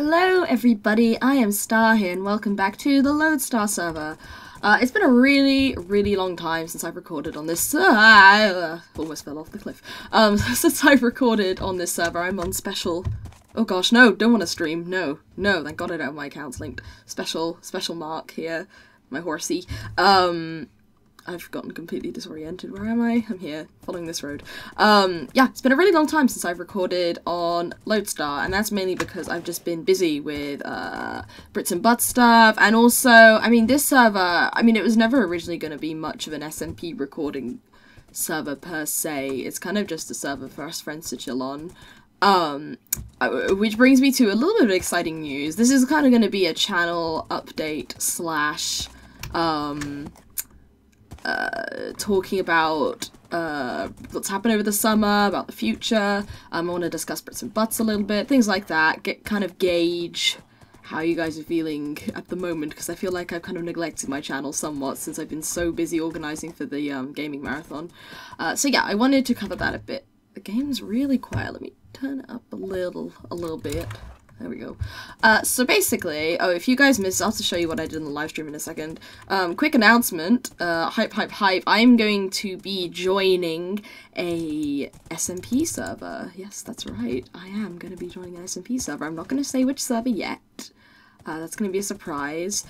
Hello everybody, I am Star here and welcome back to the Lodestar Server. It's been a really long time since I've recorded on this almost fell off the cliff. Since I've recorded on this server. I'm on special... Oh gosh, no, don't want to stream. No, thank god I don't have my accounts linked. Special mark here. My horsey. I've gotten completely disoriented. Where am I? I'm here, following this road. Yeah, it's been a really long time since I've recorded on Lodestar, and that's mainly because I've just been busy with Brits and Butts stuff, and also, I mean, this server, I mean, it was never originally going to be much of an SMP recording server per se. It's kind of just a server for us friends to chill on. Which brings me to a little bit of exciting news. This is kind of going to be a channel update slash, talking about what's happened over the summer, about the future. I want to discuss Brits and Butts a little bit, things like that, kind of gauge how you guys are feeling at the moment, because I feel like I've kind of neglected my channel somewhat since I've been so busy organising for the gaming marathon. So yeah, I wanted to cover that a bit. The game's really quiet. Let me turn it up a little bit. There we go. So basically, if you guys missed, I'll have to show you what I did in the live stream in a second. Quick announcement, hype, I'm going to be joining a SMP server. Yes, that's right, I am going to be joining an SMP server. I'm not going to say which server yet. That's going to be a surprise.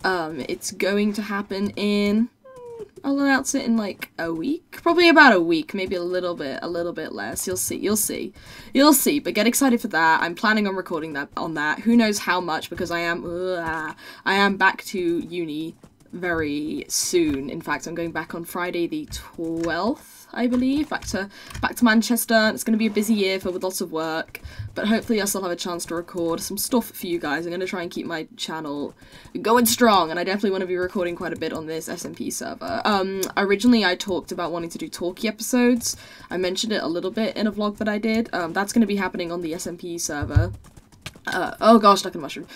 It's going to happen in... I'll announce it in like a week, probably about a week, maybe a little bit less. You'll see. But get excited for that. I'm planning on recording that. Who knows how much, because I am back to uni very soon. In fact, I'm going back on Friday the 12th, I believe, back to Manchester. It's going to be a busy year filled with lots of work, but hopefully I'll still have a chance to record some stuff for you guys. I'm going to try and keep my channel going strong, and I definitely want to be recording quite a bit on this SMP server. Originally I talked about wanting to do talkie episodes. I mentioned it a little bit in a vlog that I did. That's going to be happening on the SMP server. Oh gosh, stuck in a mushroom.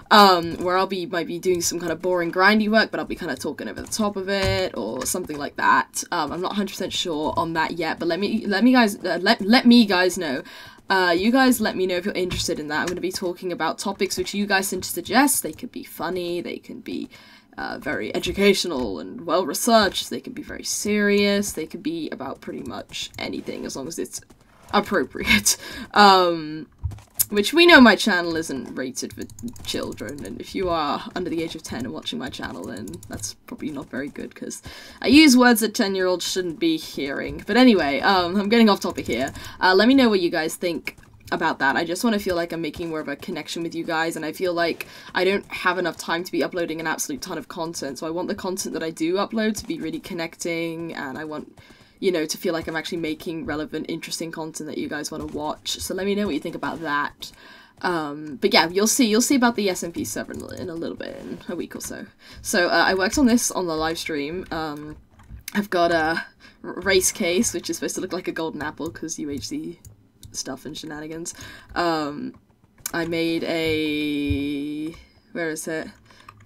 Where might be doing some kind of boring grindy work, but I'll be kind of talking over the top of it, or something like that. I'm not 100% sure on that yet, but let me guys know. You guys let me know if you're interested in that. I'm going to be talking about topics which you guys tend to suggest. They could be funny, they can be very educational and well-researched, they can be very serious, they could be about pretty much anything, as long as it's appropriate. Which we know my channel isn't rated for children, and if you are under the age of 10 and watching my channel, then that's probably not very good, because I use words that 10-year-olds shouldn't be hearing. But anyway, I'm getting off topic here. Let me know what you guys think about that. I just want to feel like I'm making more of a connection with you guys, and I feel like I don't have enough time to be uploading an absolute ton of content, so I want the content that I do upload to be really connecting, and I want... you know, to feel like I'm actually making relevant, interesting content that you guys want to watch. So let me know what you think about that. But yeah, you'll see about the SMP server in a little bit, in a week or so. So I worked on this on the live stream. I've got a race case, which is supposed to look like a golden apple because UHC stuff and shenanigans. I made a... where is it?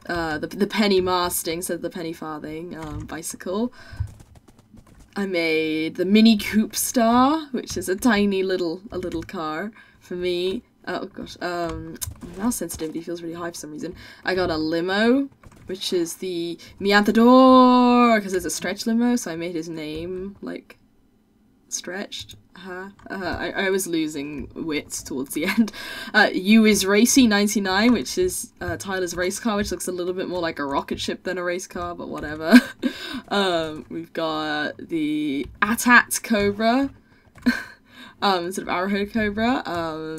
The penny masting, so the penny farthing bicycle. I made the Mini Coupe Star, which is a tiny little car for me. Oh gosh, mouse sensitivity feels really high for some reason. I got a limo, which is the Miantador, because it's a stretch limo, so I made his name, like, stretched. I was losing wits towards the end. U is Racy 99, which is Tyler's race car, which looks a little bit more like a rocket ship than a race car, but whatever. We've got the AT-AT Cobra, sort of arrowhead Cobra,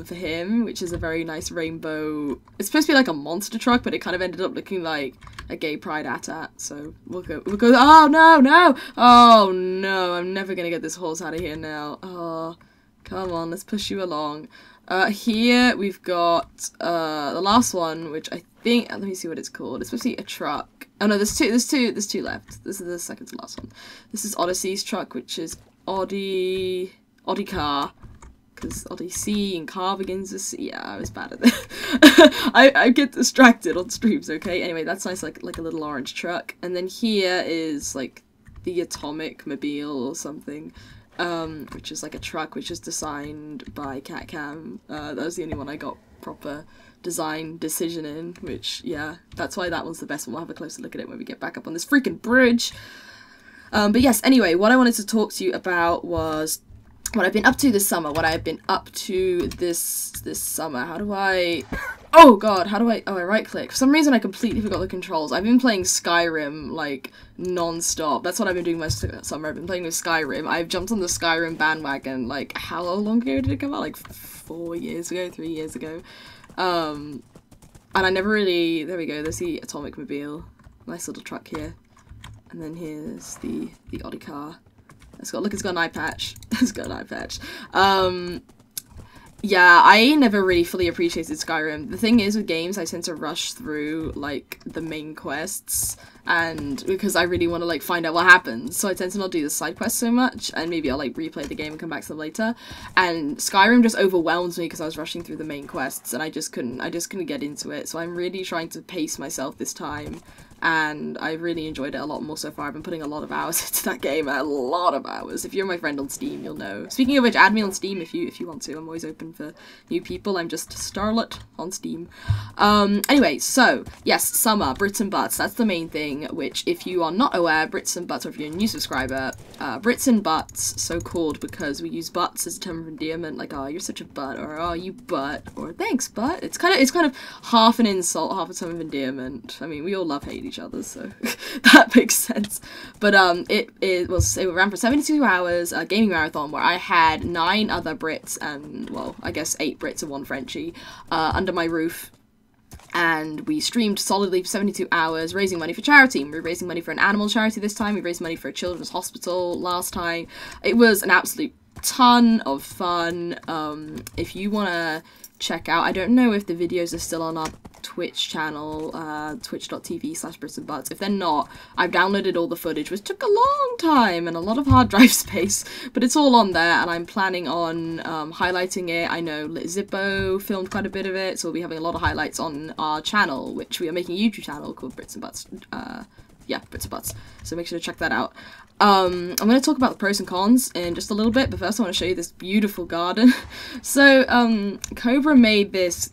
for him, which is a very nice rainbow. It's supposed to be like a monster truck, but it kind of ended up looking like a gay pride AT-AT, so we'll go, oh no, I'm never gonna get this horse out of here now. Oh, come on, let's push you along. Here we've got, the last one, which I think, let me see what it's called. It's supposed to be a truck. Oh no, there's two left. This is the second to last one. This is Odyssey's truck, which is Audi car. Because Odyssey and car begins with C. Yeah, I was bad at this. I get distracted on streams, okay? Anyway, that's nice, like a little orange truck. And then here is, like, the Atomic Mobile or something. which is like a truck which is designed by CatCam. That was the only one I got proper design decision in, which, yeah, that's why that one's the best one. We'll have a closer look at it when we get back up on this freaking bridge. But yes, anyway, what I wanted to talk to you about was what I've been up to this summer, what I've been up to this summer. How do I... Oh god, how do I... Oh, I right-click. For some reason, I completely forgot the controls. I've been playing Skyrim, like, non-stop. That's what I've been doing most of the summer. I've been playing with Skyrim. I've jumped on the Skyrim bandwagon, like, how long ago did it come out? Like, 4 years ago, 3 years ago. And I never really... There we go, there's the Atomic Mobile. Nice little truck here. And then here's the Audi car. It's got, look, it's got an eye patch. It's got an eye patch. Yeah, I never really fully appreciated Skyrim. The thing is, with games, I tend to rush through, like, the main quests, and because I really want to, like, find out what happens, so I tend to not do the side quests so much, and maybe I'll, like, replay the game and come back to them later, and Skyrim just overwhelmed me because I was rushing through the main quests, and I just couldn't get into it, so I'm really trying to pace myself this time, and I really enjoyed it a lot more so far. I've been putting a lot of hours into that game, a lot of hours. If you're my friend on Steam, you'll know. Speaking of which, add me on Steam if you want to. I'm always open for new people. I'm just Starlet on Steam. Anyway, so, yes, summer, Brits and Butts, that's the main thing, which, if you are not aware, Brits and Butts, or if you're a new subscriber, Brits and Butts, so called because we use butts as a term of endearment, like, oh, you're such a butt, or oh, you butt, or thanks, butt. It's kind of half an insult, half a term of endearment. I mean, we all love hate each other, so that makes sense. But it ran for 72 hours, a gaming marathon where I had 9 other Brits and, well, I guess 8 Brits and 1 Frenchie under my roof, and we streamed solidly for 72 hours, raising money for charity. We were raising money for an animal charity this time. We raised money for a children's hospital last time. It was an absolute ton of fun. If you want to check out, I don't know if the videos are still on our Twitch channel, twitch.tv/BritsandButts. If they're not, I've downloaded all the footage, which took a long time and a lot of hard drive space, but it's all on there, and I'm planning on highlighting it. I know Zippo filmed quite a bit of it, so we'll be having a lot of highlights on our channel, which we are making a YouTube channel called Brits and Butts. Yeah, Brits and Butts. So make sure to check that out. I'm going to talk about the pros and cons in just a little bit, but first I want to show you this beautiful garden. So, Cobra made this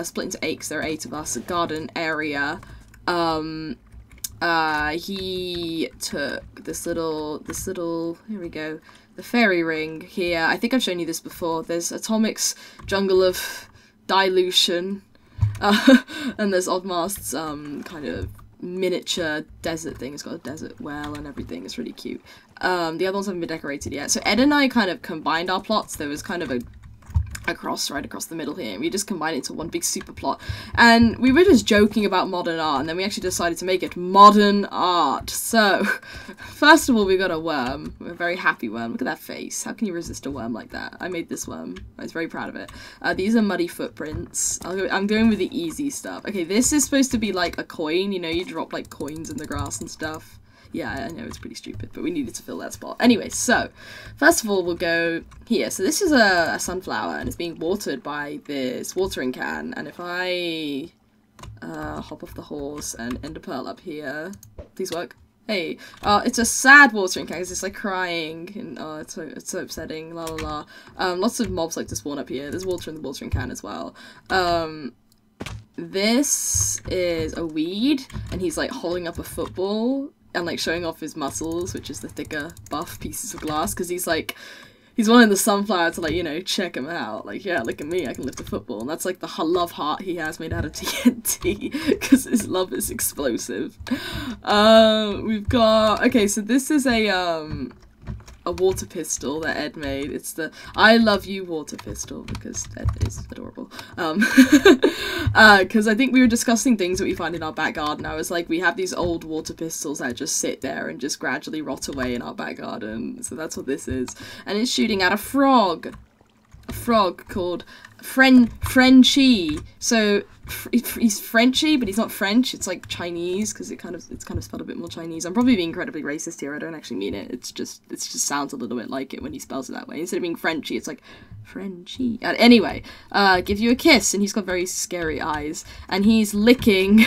split into 8, because there are 8 of us, a garden area. He took this little, here we go, the fairy ring here. I think I've shown you this before. There's Atomic's Jungle of Dilution, and there's Oddmast's, kind of miniature desert thing. It's got a desert well and everything. It's really cute. The other ones haven't been decorated yet. So Ed and I kind of combined our plots. There was kind of a cross right across the middle here, and we just combined it into one big super plot. And we were just joking about modern art, and then we actually decided to make it modern art. So, first of all, we got a worm. We're a very happy worm. Look at that face. How can you resist a worm like that? I made this worm. I was very proud of it. These are muddy footprints. I'm going with the easy stuff. Okay, this is supposed to be like a coin. You know, you drop like coins in the grass and stuff. Yeah, I know, it's pretty stupid, but we needed to fill that spot. Anyway, so, first of all, we'll go here. So this is a sunflower, and it's being watered by this watering can, and if I hop off the horse and end a pearl up here, please work. Hey, it's a sad watering can, because it's like crying, and oh, it's so upsetting, la la la. Lots of mobs like to spawn up here. There's water in the watering can as well. This is a weed, and he's like holding up a football and like showing off his muscles, which is the thicker buff pieces of glass, because he's wanting the sunflower to, like, you know, check him out. Like, yeah, look at me, I can lift a football. And that's like the love heart he has made out of TNT, because his love is explosive. We've got, okay, so this is a water pistol that Ed made. It's the I love you water pistol, because Ed is adorable. Because I think we were discussing things that we find in our back garden. I was like, we have these old water pistols that just sit there and just gradually rot away in our back garden. So that's what this is. And it's shooting at a frog. A frog called Frenchie. So he's Frenchy, but he's not French. It's like Chinese, because it's kind of spelled a bit more Chinese. I'm probably being incredibly racist here. I don't actually mean it. It just sounds a little bit like it when he spells it that way. Instead of being Frenchy, it's like Frenchy. Anyway, give you a kiss, and he's got very scary eyes, and he's licking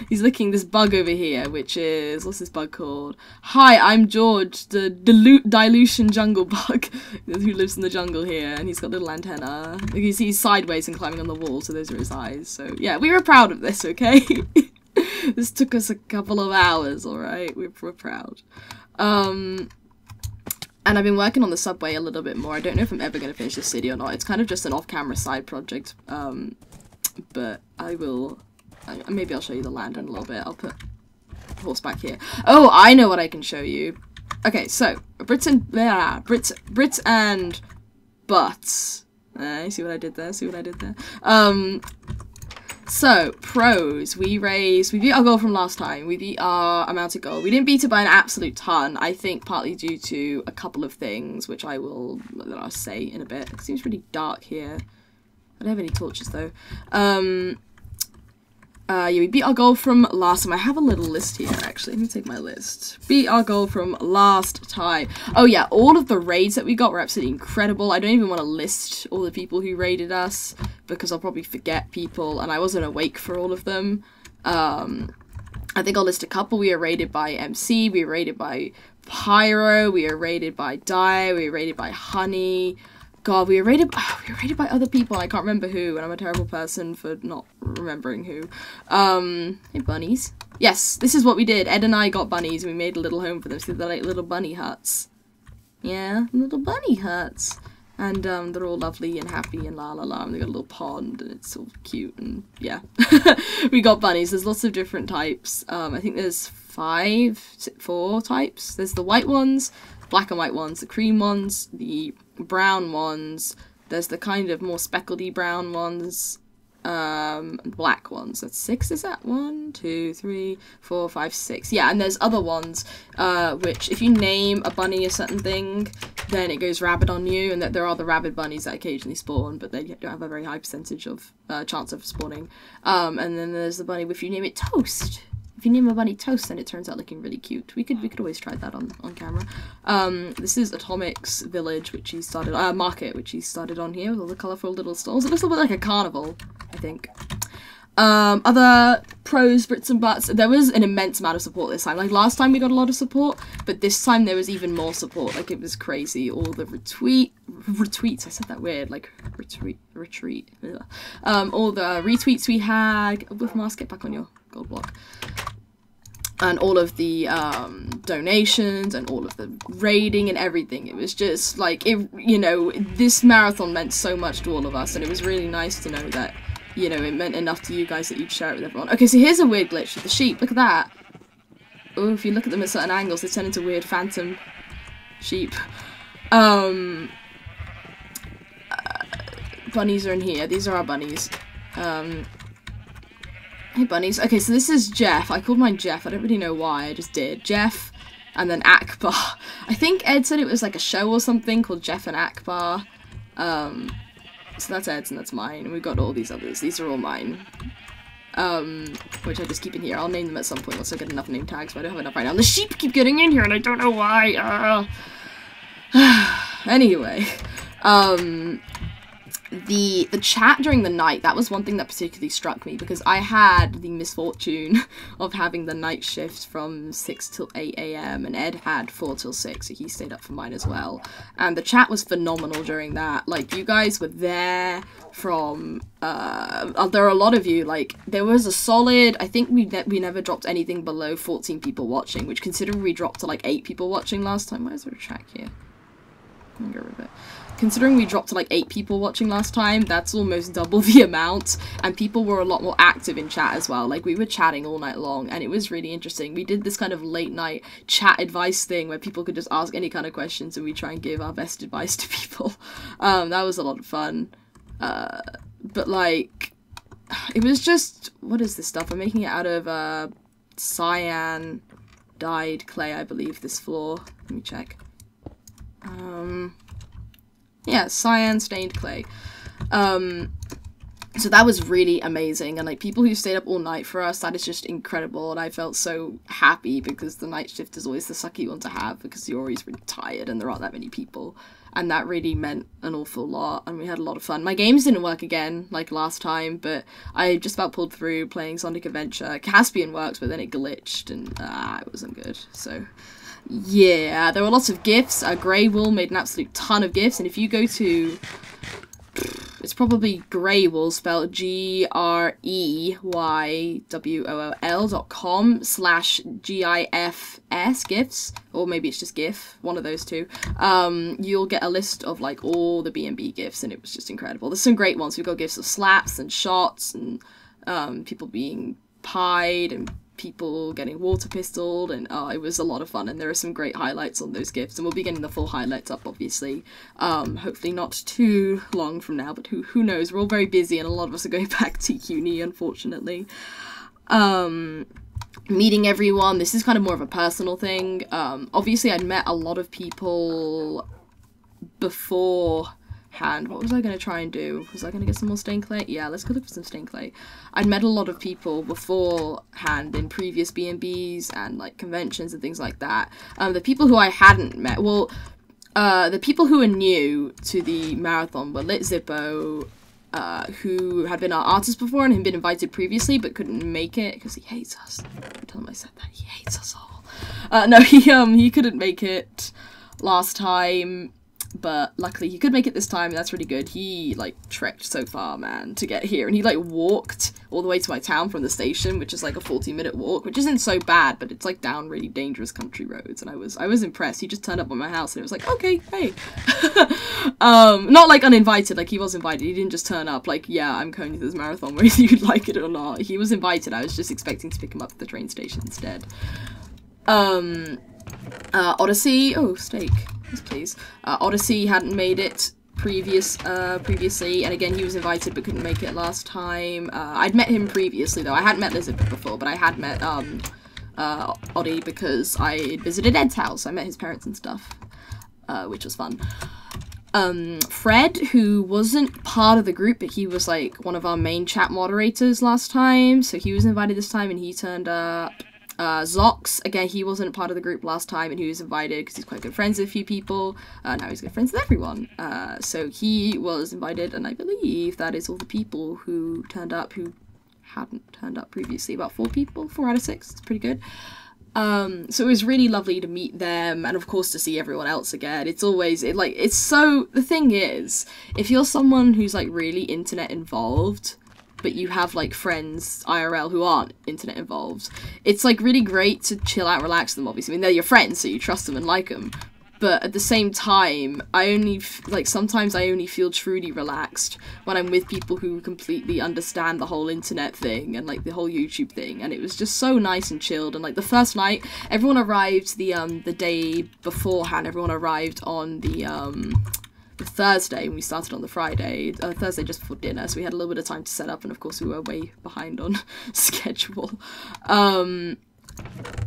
He's licking this bug over here, which is, what's this bug called? Hi, I'm George, the dilution jungle bug who lives in the jungle here, and he's got a little antenna. You see he's sideways and climbing on the wall, so those are his eyes. So yeah, we were proud of this, okay? This took us a couple of hours, alright? We're proud. And I've been working on the subway a little bit more. I don't know if I'm ever going to finish this city or not. It's kind of just an off-camera side project, but I will... maybe I'll show you the land in a little bit. I'll put the horse back here. Oh, I know what I can show you. Okay, so Brits and butts. See what I did there? See what I did there? So pros. We beat our goal from last time. We beat our amounted goal. We didn't beat it by an absolute ton. I think partly due to a couple of things, which I'll say in a bit. It seems pretty dark here. I don't have any torches though. Yeah, we beat our goal from last time. I have a little list here, actually. Let me take my list. Beat our goal from last time. Oh yeah, all of the raids that we got were absolutely incredible. I don't even want to list all the people who raided us, because I'll probably forget people, and I wasn't awake for all of them. I think I'll list a couple. We were raided by MC, we were raided by Pyro, we were raided by Die, we were raided by Honey. God, we were raided by other people, and I can't remember who, and I'm a terrible person for not remembering who. Hey, bunnies. Yes, this is what we did. Ed and I got bunnies, and we made a little home for them. So they're like little bunny huts. Yeah, little bunny huts. And they're all lovely and happy and la la la, and they got a little pond, and it's all cute, and yeah. We got bunnies. There's lots of different types. I think there's 4 types. There's the white ones, black and white ones, the cream ones, the brown ones, there's the kind of more speckledy brown ones, and black ones. That's 6, is that? 1, 2, 3, 4, 5, 6. Yeah, and there's other ones, which if you name a bunny a certain thing, then it goes rabid on you, and that there are the rabid bunnies that occasionally spawn, but they don't have a very high percentage of chance of spawning. And then there's the bunny, if you name it Toast. If you name a bunny Toast, then it turns out looking really cute. We could always try that on camera. This is Atomic's village, which he started, market, which he started on here with all the colourful little stalls. It looks a little bit like a carnival, I think. Other pros, Brits and butts. There was an immense amount of support this time. Like last time we got a lot of support, but this time there was even more support. Like it was crazy. All the retweets. I said that weird. Like retreat. Ugh. All the retweets we had. With Mask, get back on your gold block. And all of the donations and all of the raiding and everything. It was just like, you know, this marathon meant so much to all of us, and it was really nice to know that, you know, it meant enough to you guys that you'd share it with everyone. Okay, so here's a weird glitch with the sheep. Look at that. Oh, if you look at them at certain angles, they turn into weird phantom sheep. Bunnies are in here. These are our bunnies. Hey, bunnies. Okay, so this is Jeff. I called mine Jeff. I don't really know why. I just did. Jeff, and then Akbar. I think Ed said it was like a show or something called Jeff and Akbar. So that's Ed's and that's mine. And we've got all these others. These are all mine. Which I just keep in here. I'll name them at some point once I get enough name tags, but I don't have enough right now. And the sheep keep getting in here, and I don't know why. Anyway, the chat during the night, that was one thing that particularly struck me, because I had the misfortune of having the night shift from 6 till 8 AM, and Ed had 4 till 6, so he stayed up for mine as well. And the chat was phenomenal during that. Like, you guys were there from, there are a lot of you, like, there was a solid, I think we never dropped anything below 14 people watching, which considering we dropped to like 8 people watching last time. Why is there a track here? I'm gonna get rid of it. Considering we dropped to like 8 people watching last time, that's almost double the amount, and people were a lot more active in chat as well. Like, we were chatting all night long, and it was really interesting. We did this kind of late night chat advice thing where people could just ask any kind of questions, and we try and give our best advice to people. That was a lot of fun. But like, it was just, what is this stuff? I'm making it out of cyan dyed clay, I believe, this floor. Let me check. Yeah, cyan stained clay. So that was really amazing, and like people who stayed up all night for us, that is just incredible, and I felt so happy because the night shift is always the sucky one to have because you're always really tired and there aren't that many people. and that really meant an awful lot, and we had a lot of fun. My games didn't work again, like last time, but I just about pulled through playing Sonic Adventure. Caspian works, but then it glitched, and it wasn't good, so... Yeah, there were lots of GIFs. Grey Wool made an absolute ton of GIFs, and if you go to... It's probably Grey Wool, spelled GREYWOOL.com/GIFS GIFs, or maybe it's just GIF, one of those two. You'll get a list of like all the B&B GIFs, and it was just incredible. There's some great ones. We've got GIFs of slaps and shots, and people being pied, and people getting water pistoled, and it was a lot of fun, and there are some great highlights on those GIFs, and we'll be getting the full highlights up, obviously, hopefully not too long from now, but who knows, we're all very busy, and a lot of us are going back to uni, unfortunately. Meeting everyone, this is kind of more of a personal thing. Obviously I'd met a lot of people beforehand. What was I going to try and do? Was I going to get some more stained clay? Yeah, let's go look for some stained clay. I'd met a lot of people beforehand in previous B&Bs and like conventions and things like that. The people who I hadn't met, well, the people who were new to the marathon were Lit Zippo, who had been our artist before and had been invited previously but couldn't make it because he hates us. I tell him I said that. He hates us all. No, he couldn't make it last time. But luckily he could make it this time, and that's really good. He, like, trekked so far, man, to get here. And he, like, walked all the way to my town from the station, which is, like, a 40-minute walk, which isn't so bad, but it's, like, down really dangerous country roads. And I was impressed. He just turned up at my house, and it was like, okay, hey. Not, like, uninvited. Like, he was invited. He didn't just turn up, like, yeah, I'm going to this marathon, whether you like it or not. He was invited. I was just expecting to pick him up at the train station instead. Odyssey. Oh, steak. Yes, please. Odyssey hadn't made it previously, and again, he was invited but couldn't make it last time. I'd met him previously, though. I hadn't met Lizard before, but I had met, Oddie because I visited Ed's house. I met his parents and stuff, which was fun. Fred, who wasn't part of the group, but he was, like, one of our main chat moderators last time, so he was invited this time, and he turned up. Zox, again, he wasn't part of the group last time, and he was invited because he's quite good friends with a few people. Now he's good friends with everyone. So he was invited, and I believe that is all the people who turned up who hadn't turned up previously. About 4 people, 4 out of 6. It's pretty good. So it was really lovely to meet them, and of course to see everyone else again. It's always, it's so, the thing is, if you're someone who's, like, really internet involved, but you have, like, friends IRL who aren't internet involved, it's, like, really great to chill out and relax them, obviously. I mean, they're your friends, so you trust them and like them. But at the same time, sometimes I only feel truly relaxed when I'm with people who completely understand the whole internet thing and, like, the whole YouTube thing. And it was just so nice and chilled. And, like, the first night, everyone arrived the day beforehand. Everyone arrived on the Thursday, and we started on the Friday. Thursday just before dinner, so we had a little bit of time to set up, and of course we were way behind on schedule.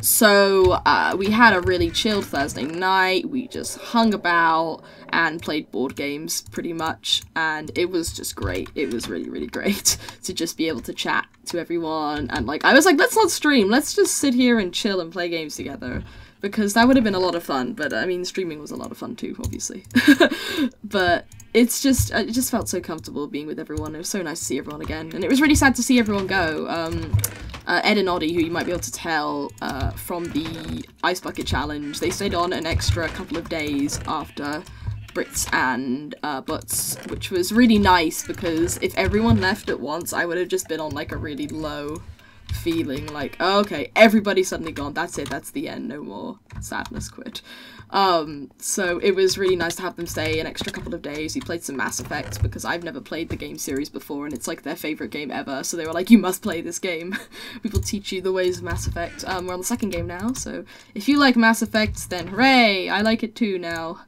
So we had a really chilled Thursday night. We just hung about and played board games pretty much, and it was just great. It was really, really great to just be able to chat to everyone, and, like, I was like, let's not stream, let's just sit here and chill and play games together. Because that would have been a lot of fun, but, I mean, streaming was a lot of fun too, obviously. But it just felt so comfortable being with everyone. It was so nice to see everyone again. And it was really sad to see everyone go. Ed and Oddie, who you might be able to tell from the Ice Bucket Challenge, they stayed on an extra couple of days after Brits and Butts, which was really nice, because if everyone left at once, I would have just been on, like, a really low feeling, like, oh, okay, everybody's suddenly gone, that's it, that's the end, no more sadness, quit. So it was really nice to have them stay an extra couple of days. We played some Mass Effect, because I've never played the game series before, and it's, like, their favourite game ever, so they were like, you must play this game. We will teach you the ways of Mass Effect. We're on the 2nd game now, so if you like Mass Effect, then hooray, I like it too now.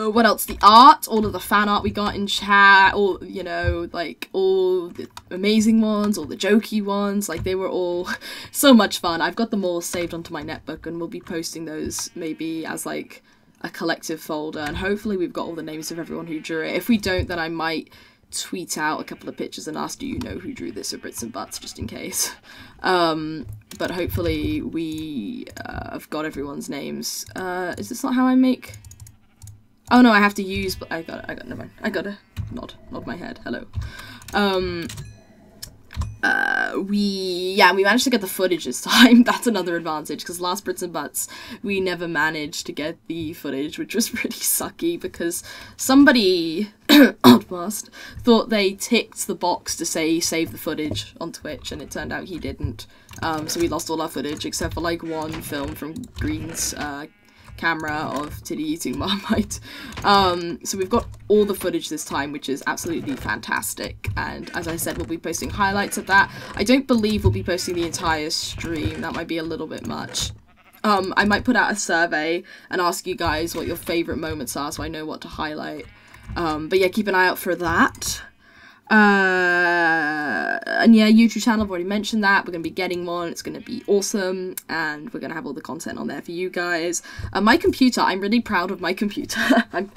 What else? The art, all of the fan art we got in chat, all, you know, like, all the amazing ones, all the jokey ones, like, they were all so much fun. I've got them all saved onto my netbook, and we'll be posting those maybe as, like, a collective folder, and hopefully we've got all the names of everyone who drew it. If we don't, then I might tweet out a couple of pictures and ask, do you know who drew this for Brits and Butts, just in case. But hopefully we have got everyone's names. Is this not how I make? Oh no, I have to use, but I got, never mind. I gotta nod my head, hello. We managed to get the footage this time. That's another advantage, because last Brits and Butts we never managed to get the footage, which was pretty sucky because somebody Oddmast thought they ticked the box to say save the footage on Twitch, and it turned out he didn't. So we lost all our footage except for like one film from Green's camera of Tiddy eating Marmite. So we've got all the footage this time, which is absolutely fantastic, and as I said, we'll be posting highlights of that. I don't believe we'll be posting the entire stream, that might be a little bit much. I might put out a survey and ask you guys what your favourite moments are so I know what to highlight. But yeah, keep an eye out for that. And yeah, YouTube channel, I've already mentioned that. We're going to be getting one, it's going to be awesome, and we're going to have all the content on there for you guys. My computer, I'm really proud of my computer. I'm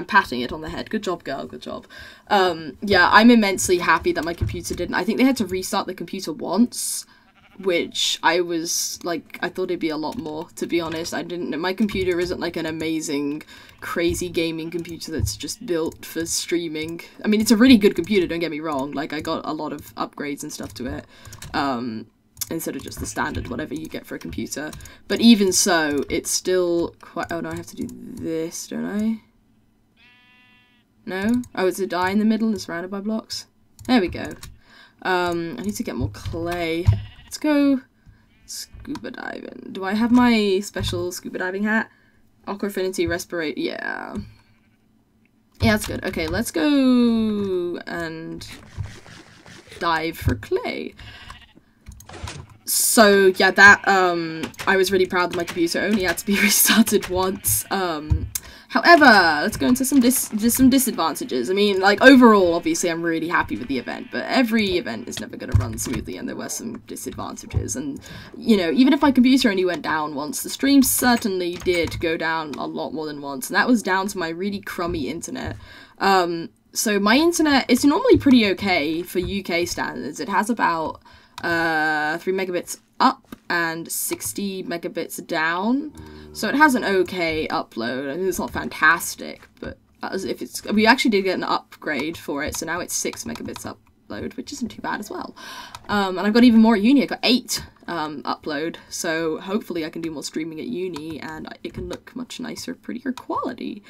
patting it on the head. Good job, girl, good job. Yeah, I'm immensely happy that my computer didn't. I think they had to restart the computer once, which I was like, I thought it'd be a lot more, to be honest. My computer isn't like an amazing, crazy gaming computer that's just built for streaming. I mean, it's a really good computer, don't get me wrong. Like, I got a lot of upgrades and stuff to it, instead of just the standard whatever you get for a computer. But even so, it's still quite, oh no, I have to do this, don't I? No? Oh, it's a die in the middle and surrounded by blocks? There we go. I need to get more clay. Let's go scuba diving. Do I have my special scuba diving hat? Aqua Affinity Respirate. Yeah. Yeah, that's good. Okay, let's go and dive for clay. So, yeah, that, I was really proud that my computer only had to be restarted once. However, let's go into some disadvantages. I mean, like, overall, obviously, I'm really happy with the event, but every event is never going to run smoothly, and there were some disadvantages. And, you know, even if my computer only went down once, the stream certainly did go down a lot more than once, and that was down to my really crummy internet. So my internet, it's normally pretty okay for UK standards. It has about 3 megabits up and 60 megabits down, so it has an okay upload. I mean, it's not fantastic, but if it's, we actually did get an upgrade for it, so now it's 6 megabits upload, which isn't too bad as well. And I've got even more at uni. I got 8 upload, so hopefully I can do more streaming at uni and it can look much nicer, prettier quality.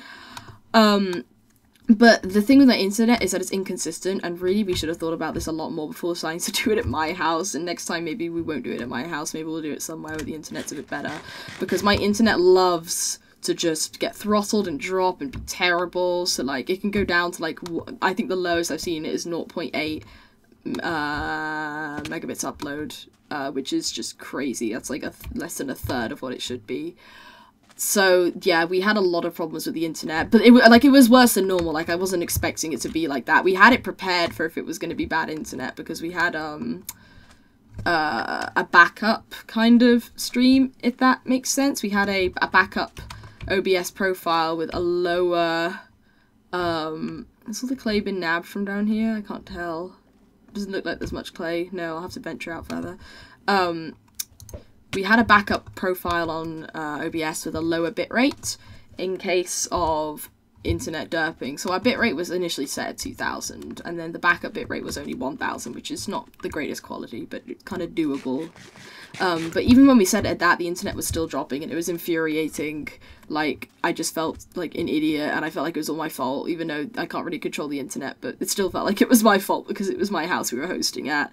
But the thing with my internet is that it's inconsistent, and really we should have thought about this a lot more before deciding to do it at my house, and next time maybe we won't do it at my house, maybe we'll do it somewhere where the internet's a bit better, because my internet loves to just get throttled and drop and be terrible, so like it can go down to like, I think the lowest I've seen is 0.8 megabits upload, which is just crazy. That's like less than a third of what it should be. So, yeah, we had a lot of problems with the internet, but it was worse than normal. Like, I wasn't expecting it to be like that. We had it prepared for if it was going to be bad internet, because we had, a backup kind of stream, if that makes sense. We had a backup OBS profile with a lower, has all the clay been nabbed from down here? I can't tell. Doesn't look like there's much clay. No, I'll have to venture out further. We had a backup profile on OBS with a lower bitrate in case of internet derping. So our bitrate was initially set at 2000, and then the backup bitrate was only 1000, which is not the greatest quality, but kind of doable. But even when we set it at that, the internet was still dropping, and it was infuriating. Like, I just felt like an idiot, and I felt like it was all my fault, even though I can't really control the internet, but it still felt like it was my fault because it was my house we were hosting at.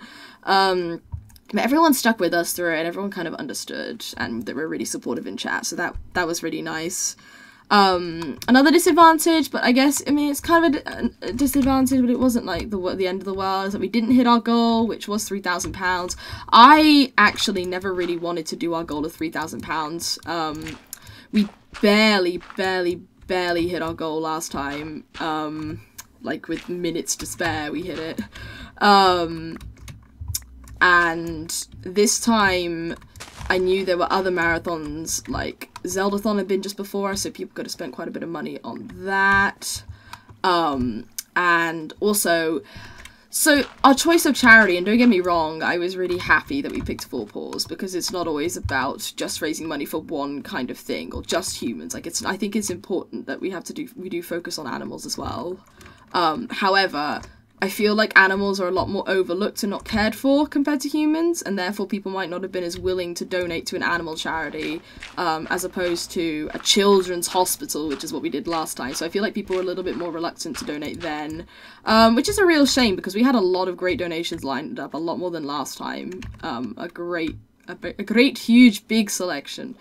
But everyone stuck with us through it, and everyone kind of understood, and they were really supportive in chat, so that was really nice. Another disadvantage, but I guess, I mean, it's kind of a disadvantage, but it wasn't like the end of the world, is that we didn't hit our goal, which was £3,000. I actually never really wanted to do our goal of £3,000. We barely hit our goal last time. Like, with minutes to spare, we hit it. And this time, I knew there were other marathons, like Zeldathon had been just before us, so people could have spent quite a bit of money on that. And also, so our choice of charity, and don't get me wrong, I was really happy that we picked Four Paws, because it's not always about just raising money for one kind of thing, or just humans. Like, I think it's important that we do focus on animals as well. However, I feel like animals are a lot more overlooked and not cared for compared to humans, and therefore people might not have been as willing to donate to an animal charity as opposed to a children's hospital, which is what we did last time. So I feel like people were a little bit more reluctant to donate then, which is a real shame, because we had a lot of great donations lined up, a lot more than last time. A great, huge, big selection.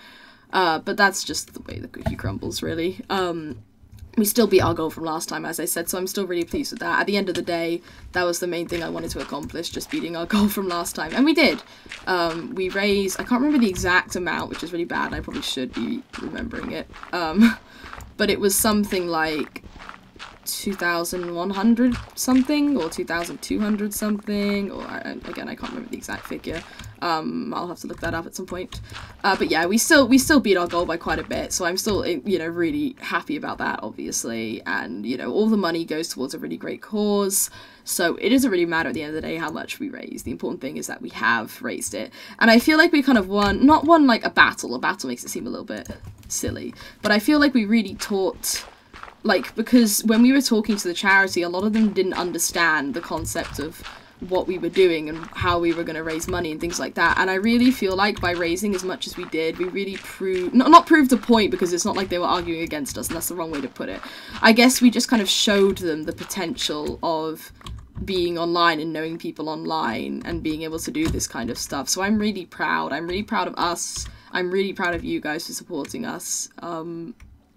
But that's just the way the cookie crumbles, really. We still beat our goal from last time, as I said, so I'm still really pleased with that. At the end of the day, that was the main thing I wanted to accomplish, just beating our goal from last time. And we did. We raised, I can't remember the exact amount, which is really bad. I probably should be remembering it. But it was something like 2,100 something, or 2,200 something, or again, I can't remember the exact figure. I'll have to look that up at some point. But yeah, we still beat our goal by quite a bit, so I'm still, you know, really happy about that, obviously. And, you know, all the money goes towards a really great cause, so it doesn't really matter at the end of the day how much we raise. The important thing is that we have raised it. And I feel like we kind of not won like a battle makes it seem a little bit silly, but I feel like we really taught, like, because when we were talking to the charity, a lot of them didn't understand the concept of what we were doing and how we were going to raise money and things like that. And I really feel like by raising as much as we did, we really not proved a point, because it's not like they were arguing against us, and that's the wrong way to put it. I guess we just kind of showed them the potential of being online and knowing people online and being able to do this kind of stuff. So I'm really proud. I'm really proud of us. I'm really proud of you guys for supporting us.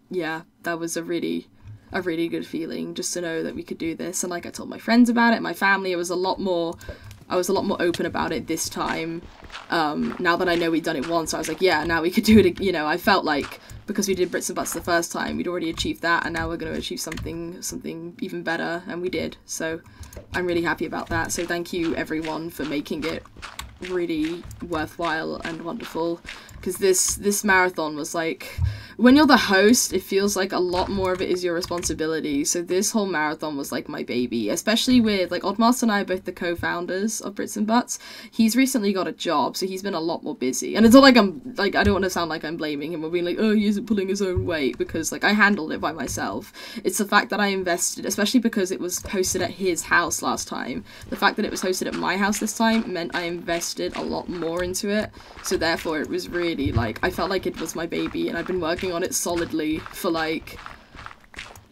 Yeah, that was a really good feeling, just to know that we could do this. And like, I told my friends about it, my family. I was a lot more open about it this time. Now that I know we'd done it once, I was like, yeah, now we could do it. You know, I felt like, because we did Brits and Butts the first time, we'd already achieved that, and now we're going to achieve something even better, and we did. So I'm really happy about that. So thank you everyone for making it really worthwhile and wonderful, because this marathon was like, when you're the host, it feels like a lot more of it is your responsibility. So this whole marathon was like my baby, especially with, like, Oddmaster and I are both the co-founders of Brits and Butts. He's recently got a job, so he's been a lot more busy. And it's not like I don't want to sound like I'm blaming him or being like, oh, he isn't pulling his own weight, because, like, I handled it by myself. It's the fact that I invested, especially because it was hosted at his house last time. The fact that it was hosted at my house this time meant I invested a lot more into it. So therefore it was really, like, I felt like it was my baby, and I've been working on it solidly for, like,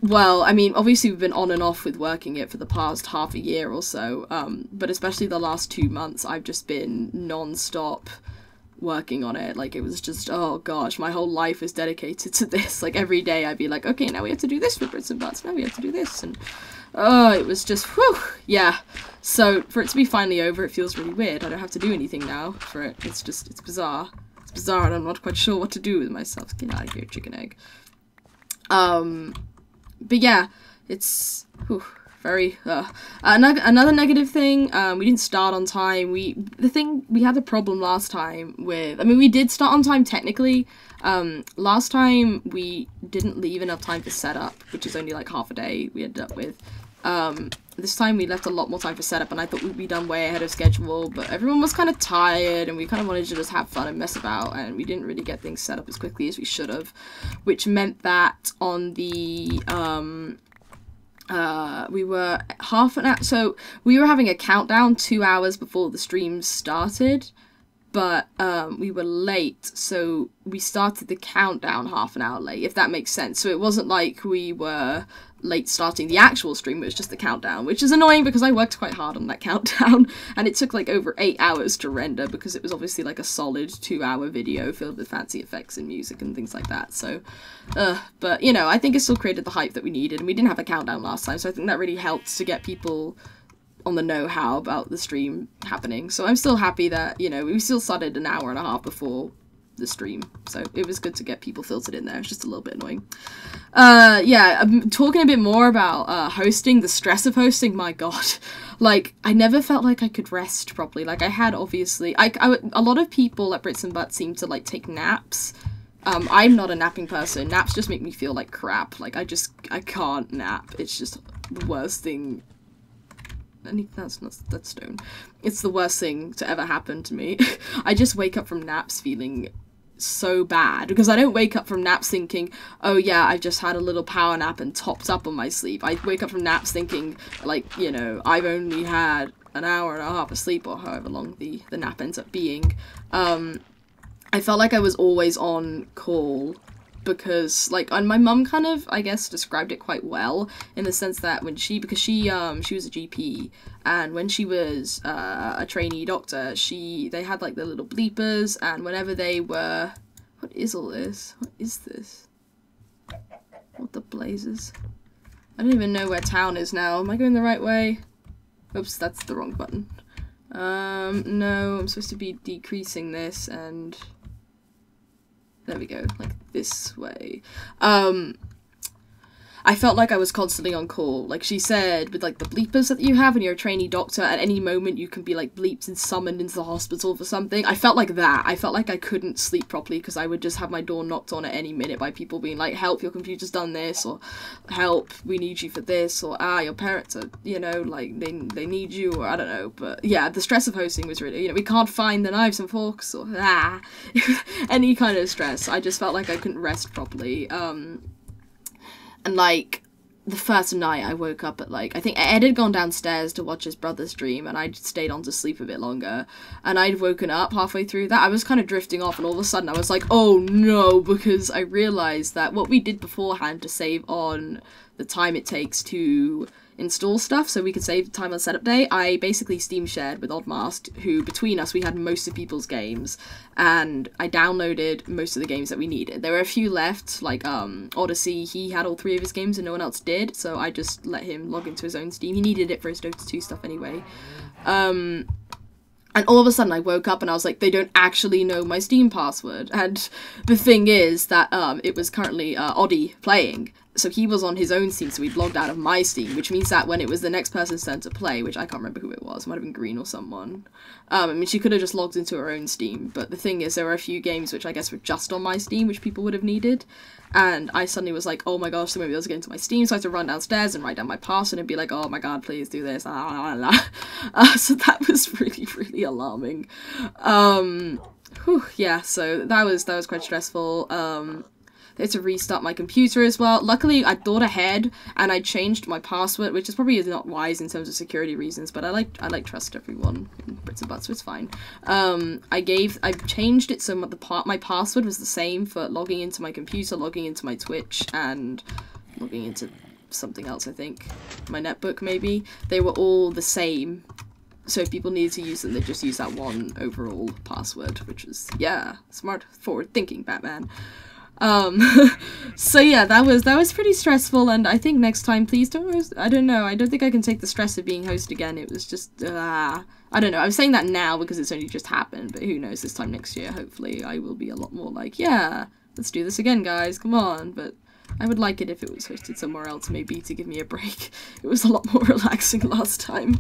well, I mean, obviously we've been on and off with working it for the past half a year or so, but especially the last 2 months, I've just been non-stop working on it. Like, it was just, oh gosh, my whole life is dedicated to this. Like, every day I'd be like, okay, now we have to do this for Brits and Butts, now we have to do this, and it was just, whew, yeah. So for it to be finally over, it feels really weird. I don't have to do anything now for it. It's just, it's bizarre. It's bizarre, and I'm not quite sure what to do with myself. Get out of here, chicken egg. But yeah, it's, whew, very, another negative thing, we didn't start on time. We had a problem last time with, I mean, we did start on time technically. Last time we didn't leave enough time for setup, which is only like half a day we ended up with. This time we left a lot more time for setup, and I thought we'd be done way ahead of schedule, but everyone was kind of tired, and we kind of wanted to just have fun and mess about, and we didn't really get things set up as quickly as we should have, which meant that on the, we were half an hour, so we were having a countdown 2 hours before the stream started, but we were late, so we started the countdown half an hour late, if that makes sense. So it wasn't like we were late starting the actual stream, it was just the countdown, which is annoying because I worked quite hard on that countdown, and it took like over 8 hours to render, because it was obviously like a solid 2-hour video filled with fancy effects and music and things like that. So but you know, I think it still created the hype that we needed, and we didn't have a countdown last time, so I think that really helped to get people on the know-how about the stream happening. So I'm still happy that, you know, we still started an hour and a half before the stream, so it was good to get people filtered in there. It's just a little bit annoying. Yeah, I'm talking a bit more about hosting, the stress of hosting. My god, like, I never felt like I could rest properly. Like, I had, obviously, a lot of people at Brits and Butts seem to, like, take naps. I'm not a napping person. Naps just make me feel like crap. Like, I can't nap. It's just the worst thing. That's stone. It's the worst thing to ever happen to me. I just wake up from naps feeling so bad, because I don't wake up from naps thinking, oh yeah, I've just had a little power nap and topped up on my sleep. I wake up from naps thinking, like, you know, I've only had an hour and a half of sleep, or however long the nap ends up being. I felt like I was always on call, because, like, and my mum kind of, I guess, described it quite well, in the sense that when because she was a GP, and when she was a trainee doctor, they had, like, the little bleepers, and whenever they were, what is all this? What is this? What the blazes? I don't even know where town is now. Am I going the right way? Oops, that's the wrong button. No, I'm supposed to be decreasing this, and there we go, like this way. I felt like I was constantly on call. Like she said, with like the bleepers that you have when you're a trainee doctor, at any moment you can be like bleeped and summoned into the hospital for something. I felt like that. I felt like I couldn't sleep properly because I would just have my door knocked on at any minute by people being like, help, your computer's done this, or help, we need you for this, or your parents are, you know, like they need you, or I don't know. But yeah, the stress of hosting was really, you know, we can't find the knives and forks, or any kind of stress. I just felt like I couldn't rest properly. And, like, the first night I woke up at, like, I think Ed had gone downstairs to watch his brother stream, and I'd stayed on to sleep a bit longer, and I'd woken up halfway through that. I was kind of drifting off, and all of a sudden I was like, oh no, because I realised that what we did beforehand to save on the time it takes to install stuff, so we could save time on setup day, I basically Steam shared with Oddmast, who, between us, we had most of people's games, and I downloaded most of the games that we needed. There were a few left, like, Odyssey, he had all 3 of his games and no one else did, so I just let him log into his own Steam. He needed it for his Dota 2 stuff anyway. And all of a sudden I woke up and I was like, they don't actually know my Steam password. And the thing is that it was currently Oddie playing. So he was on his own Steam, so he'd logged out of my Steam, which means that when it was the next person's turn to play, which I can't remember who it was, might have been Green or someone, I mean, she could have just logged into her own Steam, but the thing is, there were a few games which I guess were just on my Steam, which people would have needed, and I suddenly was like, oh my gosh, so maybe I was getting into my Steam, so I had to run downstairs and write down my password and be like, oh my god, please do this, so that was really, really alarming. Yeah, so that was quite stressful. They had to restart my computer as well. Luckily, I thought ahead, and I changed my password, which is probably not wise in terms of security reasons, but I like trust everyone in Brits and Butts, so it's fine. I changed it so my password was the same for logging into my computer, logging into my Twitch, and logging into something else, I think. My netbook, maybe. They were all the same. So if people needed to use them, they just use that one overall password, which is, yeah, smart, forward thinking, Batman. So yeah, that was pretty stressful, and I think next time, please don't host. I don't know, I don't think I can take the stress of being host again. It was just, I don't know, I'm saying that now because it's only just happened, but who knows, this time next year, hopefully, I will be a lot more like, yeah, let's do this again, guys, come on, but I would like it if it was hosted somewhere else, maybe, to give me a break. It was a lot more relaxing last time.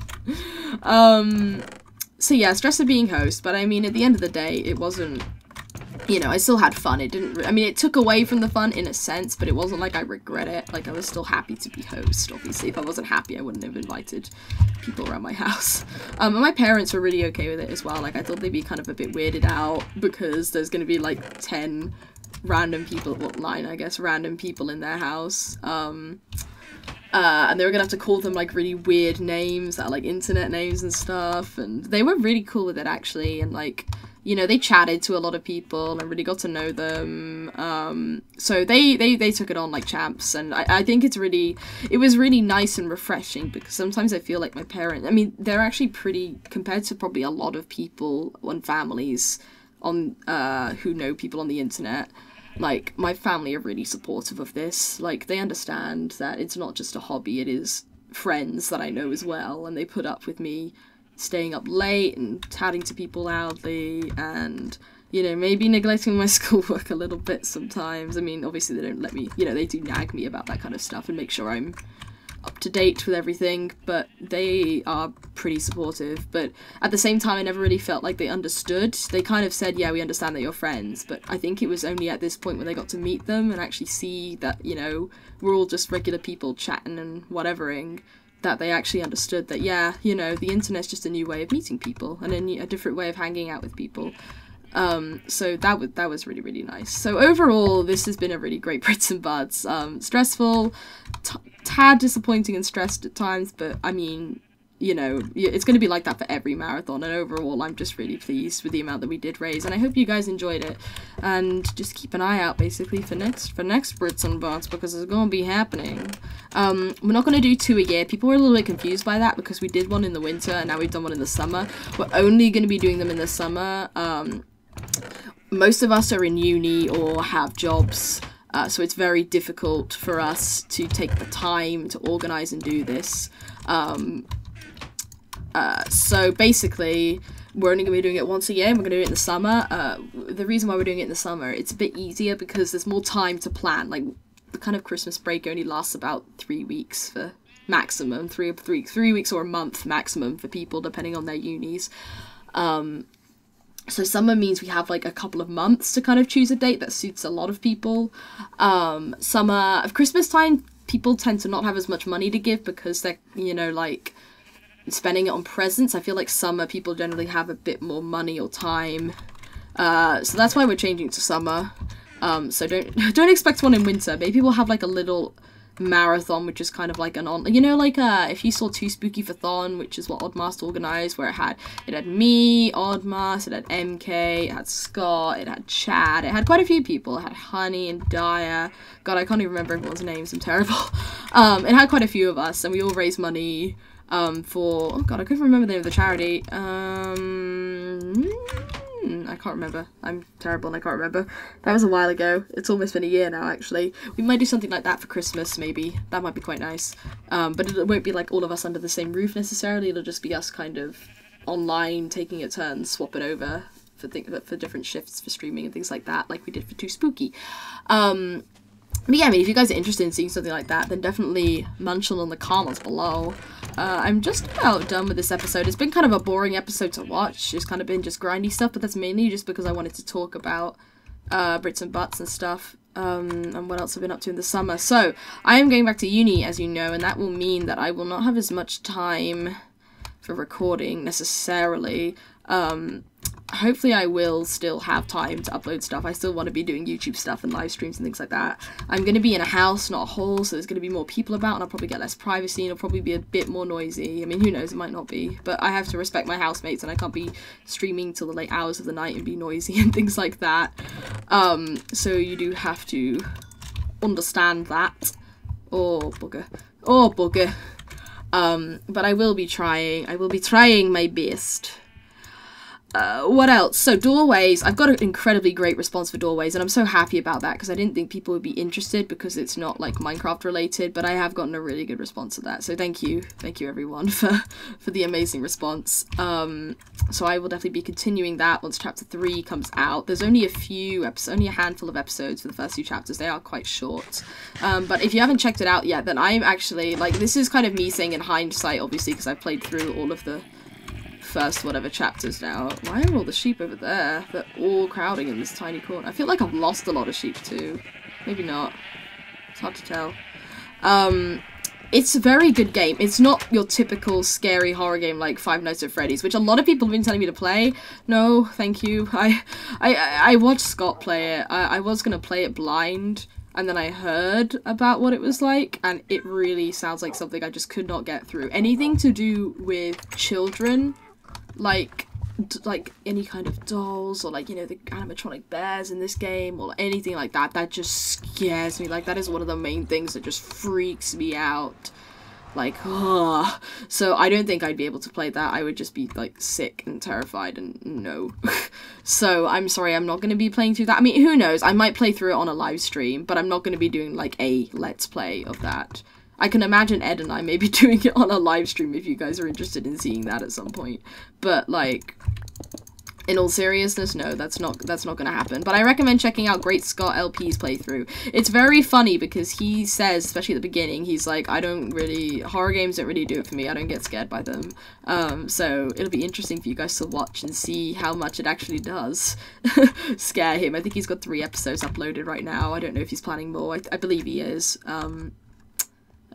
So yeah, stress of being host, but I mean, at the end of the day, it wasn't, you know, I still had fun. It didn't, I mean, it took away from the fun in a sense, but it wasn't like I regret it. Like, I was still happy to be host, obviously. If I wasn't happy, I wouldn't have invited people around my house. And my parents were really okay with it as well. Like, I thought they'd be kind of a bit weirded out because there's going to be, like, 10 random people, well, 9, I guess, random people in their house. And they were gonna have to call them, like, really weird names that are, like, internet names and stuff. And they were really cool with it, actually. And, like, you know, they chatted to a lot of people and really got to know them. So they took it on like champs, and I think it was really nice and refreshing, because sometimes I feel like my parents, I mean, they're actually pretty, compared to probably a lot of people and families on, who know people on the internet, like, my family are really supportive of this. Like, they understand that it's not just a hobby, it is friends that I know as well, and they put up with me staying up late and chatting to people loudly, and, you know, maybe neglecting my schoolwork a little bit sometimes. I mean, obviously they don't let me, you know, they do nag me about that kind of stuff and make sure I'm up to date with everything, but they are pretty supportive, but at the same time I never really felt like they understood. They kind of said, yeah, we understand that you're friends, but I think it was only at this point when they got to meet them and actually see that, you know, we're all just regular people chatting and whatevering, that they actually understood that, yeah, you know, the internet's just a new way of meeting people and a different way of hanging out with people. So that was really, really nice. So overall, this has been a really great Brits and Buds. Stressful, tad disappointing and stressed at times, but I mean, you know, it's going to be like that for every marathon, and overall I'm just really pleased with the amount that we did raise, and I hope you guys enjoyed it, and just keep an eye out basically for next Brits and Buds, because it's going to be happening. We're not going to do 2 a year. People were a little bit confused by that because we did one in the winter and now we've done one in the summer. We're only going to be doing them in the summer. Most of us are in uni or have jobs, so it's very difficult for us to take the time to organise and do this. So basically, we're only going to be doing it once a year, and we're going to do it in the summer. The reason why we're doing it in the summer, it's a bit easier because there's more time to plan. Like, the kind of Christmas break only lasts about 3 weeks for maximum, 3 weeks or a month maximum for people, depending on their unis. So summer means we have like a couple of months to kind of choose a date that suits a lot of people. Christmas time, people tend to not have as much money to give because they're, you know, like, spending it on presents. I feel like summer people generally have a bit more money or time. So that's why we're changing to summer. So don't expect one in winter. Maybe we'll have like a little marathon, which is kind of like you know, like if you saw Too Spooky for Thon, which is what Oddmast organised, where it had me, Oddmast, it had MK, it had Scott, it had Chad, it had quite a few people. It had Honey and Daya. God, I can't even remember everyone's names, I'm terrible. It had quite a few of us, and we all raised money for, oh god, I couldn't remember the name of the charity. I can't remember. I'm terrible and I can't remember. That was a while ago. It's almost been a year now, actually. We might do something like that for Christmas, maybe. That might be quite nice. But it won't be like all of us under the same roof necessarily. It'll just be us kind of online, taking a turn, swapping over for different shifts for streaming and things like that, like we did for Too Spooky. But yeah, I mean, if you guys are interested in seeing something like that, then definitely mention in the comments below. I'm just about done with this episode. It's been kind of a boring episode to watch. It's kind of been just grindy stuff, but that's mainly just because I wanted to talk about Brits and Butts and stuff, and what else I've been up to in the summer. So, I am going back to uni, as you know, and that will mean that I will not have as much time for recording, necessarily. Hopefully I will still have time to upload stuff. I still want to be doing YouTube stuff and live streams and things like that. I'm going to be in a house, not a hall, so there's going to be more people about, and I'll probably get less privacy, and it'll probably be a bit more noisy. I mean, who knows, it might not be, but I have to respect my housemates, and I can't be streaming till the late hours of the night and be noisy and things like that. So you do have to understand that. Oh, bugger. Oh, bugger. But I will be trying my best. What else? So doorways, I've got an incredibly great response for doorways, and I'm so happy about that because I didn't think people would be interested because it's not like Minecraft related, but I have gotten a really good response to that. So thank you everyone for the amazing response. So I will definitely be continuing that once chapter 3 comes out. There's only only a handful of episodes for the first 2 chapters. They are quite short. But if you haven't checked it out yet, then I'm actually, like, this is kind of me saying in hindsight, obviously, because I've played through all of the first whatever chapters now. Why are all the sheep over there? They're all crowding in this tiny corner. I feel like I've lost a lot of sheep too. Maybe not. It's hard to tell. It's a very good game. It's not your typical scary horror game like Five Nights at Freddy's, which a lot of people have been telling me to play. No, thank you. I watched Scott play it. I was gonna play it blind, and then I heard about what it was like, and it really sounds like something I just could not get through. Anything to do with children, like any kind of dolls, or like, you know, the animatronic bears in this game, or anything like that, that just scares me. Like, that is one of the main things that just freaks me out. Like, oh. So I don't think I'd be able to play that. I would just be like sick and terrified, and no. So I'm sorry, I'm not going to be playing through that. I mean, who knows, I might play through it on a live stream, but I'm not going to be doing like a let's play of that. I can imagine Ed and I maybe doing it on a live stream if you guys are interested in seeing that at some point. But, like, In all seriousness, no, that's not gonna happen. But I recommend checking out Great Scott LP's playthrough. It's very funny because he says, especially at the beginning, he's like, horror games don't really do it for me. I don't get scared by them. So it'll be interesting for you guys to watch and see how much it actually does scare him. I think he's got 3 episodes uploaded right now. I don't know if he's planning more. I believe he is.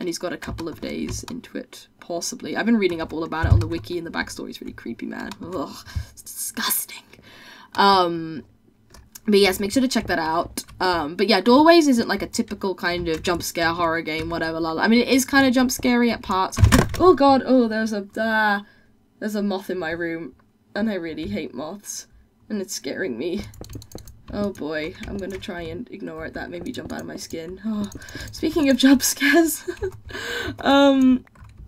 And he's got a couple of days into it, possibly. I've been reading up all about it on the wiki, and the backstory's really creepy, man. Ugh, it's disgusting. But yes, make sure to check that out. But yeah, Doorways isn't like a typical kind of jump scare horror game, whatever. I mean, it is kind of jump scary at parts. Oh god, oh, there's a moth in my room, and I really hate moths, and it's scaring me. Oh boy, I'm gonna try and ignore it. That made me jump out of my skin. Oh, speaking of jump scares,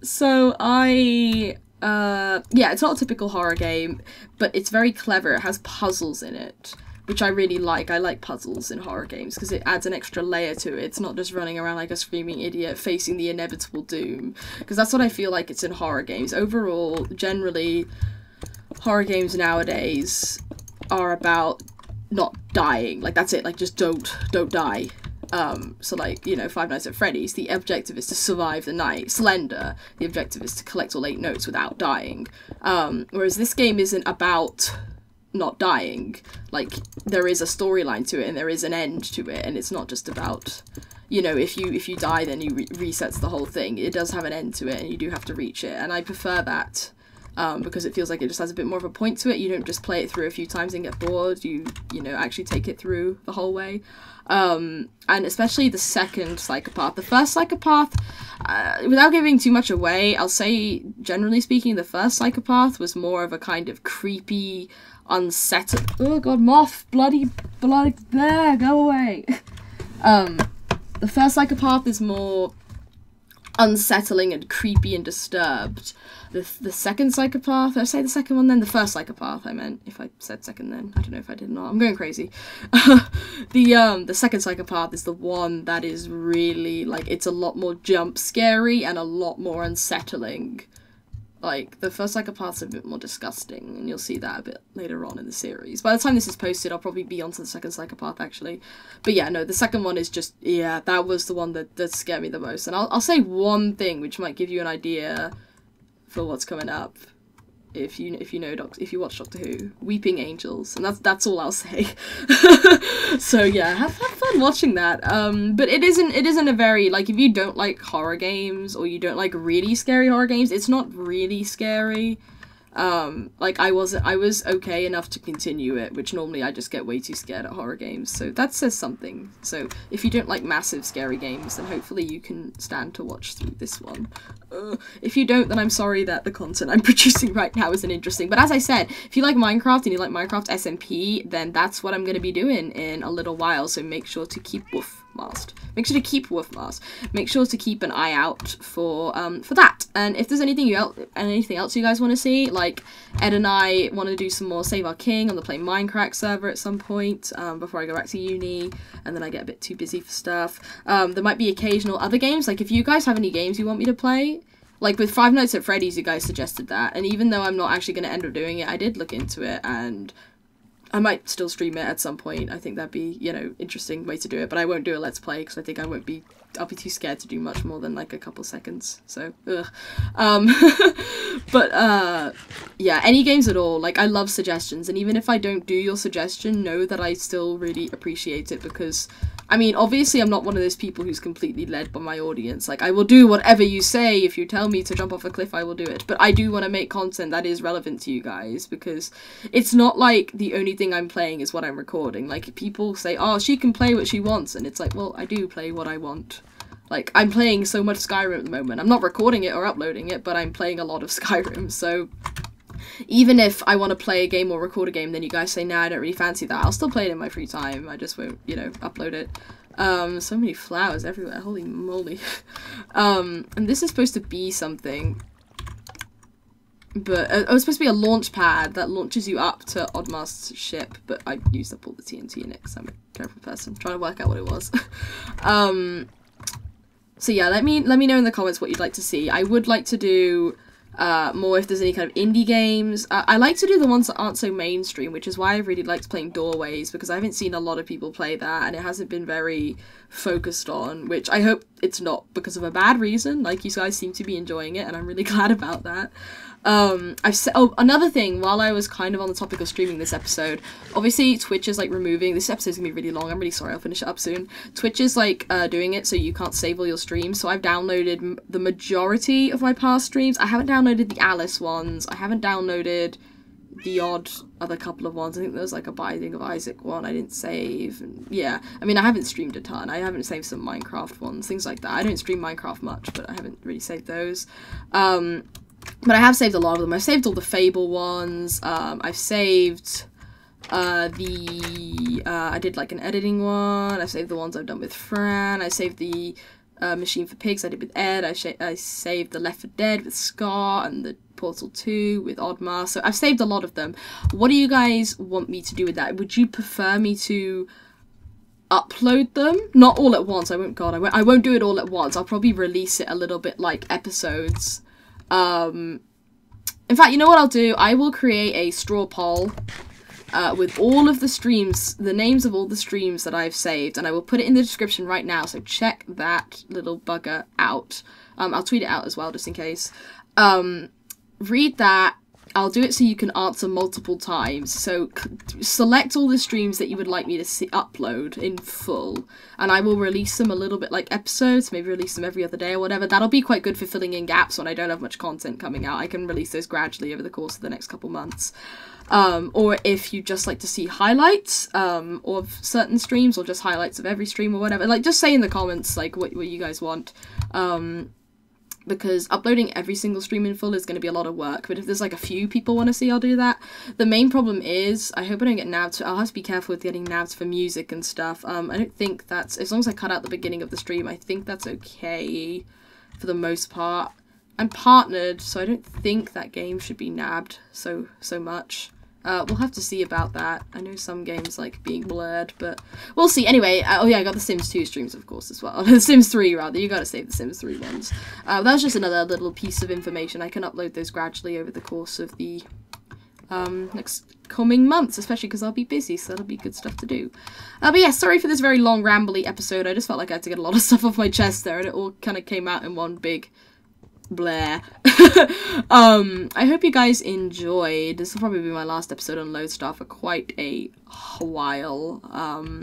so yeah, it's not a typical horror game, but it's very clever. It has puzzles in it, which I really like. I like puzzles in horror games because it adds an extra layer to it. It's not just running around like a screaming idiot facing the inevitable doom, because that's what I feel like it's in horror games. Overall, generally, horror games nowadays are about not dying. Like, that's it. Like, just don't die. So like, you know, Five Nights at Freddy's, the objective is to survive the night. Slender, the objective is to collect all 8 notes without dying. Whereas this game isn't about not dying. Like, there is a storyline to it and there is an end to it, and it's not just about, you know, if you die then you resets the whole thing. It does have an end to it and you do have to reach it, and I prefer that. Because it feels like it just has a bit more of a point to it. You don't just play it through a few times and get bored. You know, actually take it through the whole way. And especially the second Psychopath. The first Psychopath, without giving too much away, I'll say, generally speaking, the first Psychopath was more of a kind of creepy, unsettling... Oh god, moth! Bloody, there, go away! The first Psychopath is more unsettling and creepy and disturbed. The second Psychopath, did I say the second one then? The first Psychopath, I meant. If I said second then, I don't know if I did or not. I'm going crazy. The second Psychopath is the one that is really, like, it's a lot more jump scary and a lot more unsettling. Like, the first Psychopath's a bit more disgusting, and you'll see that a bit later on in the series. By the time this is posted, I'll probably be onto the second Psychopath, actually. But yeah, no, the second one is just, yeah, that was the one that scared me the most. And I'll say one thing, which might give you an idea for what's coming up, if you watch Doctor Who, Weeping Angels, and that's all I'll say. So yeah, have fun watching that. But it isn't a very, like, if you don't like horror games or you don't like really scary horror games, it's not really scary. Like, I was okay enough to continue it, which normally I just get way too scared at horror games, so that says something. So if you don't like massive scary games, then hopefully you can stand to watch through this one. If you don't, then I'm sorry that the content I'm producing right now isn't interesting. But as I said, if you like Minecraft and you like Minecraft SMP, then that's what I'm going to be doing in a little while, so make sure to keep Woofmast. Make sure to keep Woofmast. Make sure to keep an eye out for that. And if there's anything else you guys want to see, like Ed and I want to do some more Save Our King on the Play Minecraft server at some point, before I go back to uni, and then I get a bit too busy for stuff. There might be occasional other games, like if you guys have any games you want me to play, like with Five Nights at Freddy's, you guys suggested that, and even though I'm not actually going to end up doing it, I did look into it, and I might still stream it at some point. I think that'd be, you know, interesting way to do it, but I won't do a Let's Play, because I think I'll be too scared to do much more than, like, a couple seconds, so, ugh. But, yeah, any games at all, like, I love suggestions, and even if I don't do your suggestion, know that I still really appreciate it, because, I mean, obviously I'm not one of those people who's completely led by my audience. Like, I will do whatever you say. If you tell me to jump off a cliff, I will do it. But I do want to make content that is relevant to you guys, because it's not like the only thing I'm playing is what I'm recording. Like, people say, oh, she can play what she wants, and it's like, well, I do play what I want. Like, I'm playing so much Skyrim at the moment. I'm not recording it or uploading it, but I'm playing a lot of Skyrim, so even if I want to play a game or record a game, then you guys say, nah, I don't really fancy that, I'll still play it in my free time. I just won't, you know, upload it. So many flowers everywhere, holy moly. And this is supposed to be something, but it was supposed to be a launch pad that launches you up to Oddmast's ship, but I used up all the TNT in it because I'm a careful person, trying to work out what it was. So yeah, let me know in the comments what you'd like to see. I would like to do more if there's any kind of indie games. I like to do the ones that aren't so mainstream, which is why I really liked playing Doorways, because I haven't seen a lot of people play that, and it hasn't been very focused on, which I hope it's not because of a bad reason. Like, you guys seem to be enjoying it, and I'm really glad about that. Another thing, while I was kind of on the topic of streaming this episode, obviously Twitch is like removing, this episode's gonna be really long, I'm really sorry, I'll finish it up soon. Twitch is like doing it so you can't save all your streams, so I've downloaded the majority of my past streams. I haven't downloaded the Alice ones, I haven't downloaded the odd other couple of ones. I think there was like a Binding of Isaac one I didn't save, and yeah, I mean, I haven't streamed a ton. I haven't saved some Minecraft ones, things like that. I don't stream Minecraft much, but I haven't really saved those. But I have saved a lot of them. I've saved all the Fable ones. I've saved I did like an editing one. I saved the ones I've done with Fran. I saved the Machine for Pigs I did with Ed. I saved the Left 4 Dead with Scott and the Portal 2 with Oddmar. So I've saved a lot of them. What do you guys want me to do with that? Would you prefer me to upload them? Not all at once. I won't do it all at once. I'll probably release it a little bit like episodes. In fact, you know what I'll do? I will create a straw poll with all of the streams, the names of all the streams that I've saved, and I will put it in the description right now, so check that little bugger out. I'll tweet it out as well, just in case. Read that. I'll do it so you can answer multiple times. So select all the streams that you would like me to upload in full, and I will release them a little bit like episodes, maybe release them every other day or whatever. That'll be quite good for filling in gaps when I don't have much content coming out. I can release those gradually over the course of the next couple months. Or if you just like to see highlights of certain streams, or just highlights of every stream or whatever, like, just say in the comments like what you guys want. Because uploading every single stream in full is going to be a lot of work, but if there's like a few people want to see, I'll do that. The main problem is, I hope I don't get nabbed. I'll have to be careful with getting nabbed for music and stuff. I don't think that's, as long as I cut out the beginning of the stream, I think that's okay for the most part. I'm partnered, so I don't think that game should be nabbed so much. We'll have to see about that. I know some games like being blurred, but we'll see. Anyway, oh yeah, I got the Sims 2 streams, of course, as well. The Sims 3, rather. You gotta save the Sims 3 ones. That was just another little piece of information. I can upload those gradually over the course of the next coming months, especially because I'll be busy, so that'll be good stuff to do. But yeah, sorry for this very long, rambly episode. I just felt like I had to get a lot of stuff off my chest there, and it all kind of came out in one big Blair. I hope you guys enjoyed. This will probably be my last episode on Lodestar for quite a while,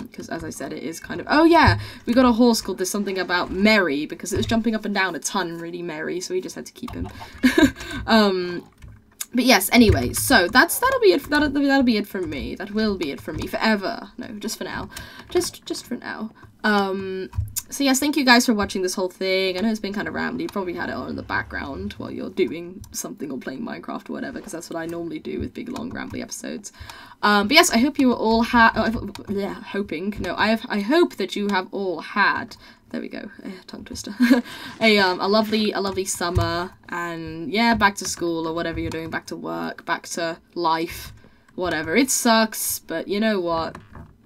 because as I said, it is kind of, oh yeah, we got a horse called There's Something About Merry, because it was jumping up and down a ton, really merry, so we just had to keep him. But yes, anyway, so that'll be it. That'll be it from me. That will be it from me forever. No, just for now. Just for now. So yes, thank you guys for watching this whole thing. I know it's been kind of rambly. You probably had it on in the background while you're doing something or playing Minecraft or whatever, because that's what I normally do with big, long, rambly episodes. But yes, I hope you were all hoping. No, I hope that you have all had. There we go, tongue twister. a lovely summer, and yeah, back to school or whatever you're doing, back to work, back to life, whatever. It sucks, but you know what?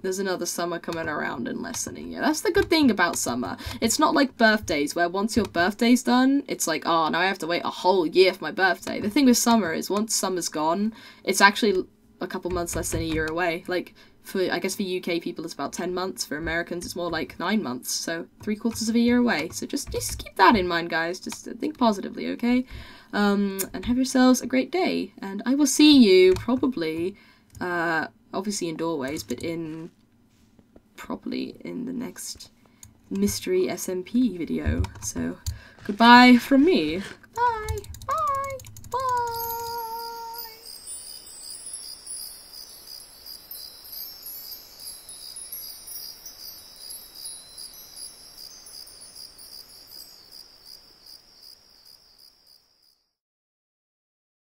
There's another summer coming around in less than a year. That's the good thing about summer. It's not like birthdays, where once your birthday's done, it's like, oh, now I have to wait a whole year for my birthday. The thing with summer is, once summer's gone, it's actually a couple months less than a year away. Like, I guess for UK people it's about 10 months, for Americans it's more like 9 months, so 3/4 of a year away. So just keep that in mind, guys. Just think positively, okay? And have yourselves a great day, and I will see you probably, obviously in Doorways, but probably in the next mystery SMP video. So goodbye from me. Bye.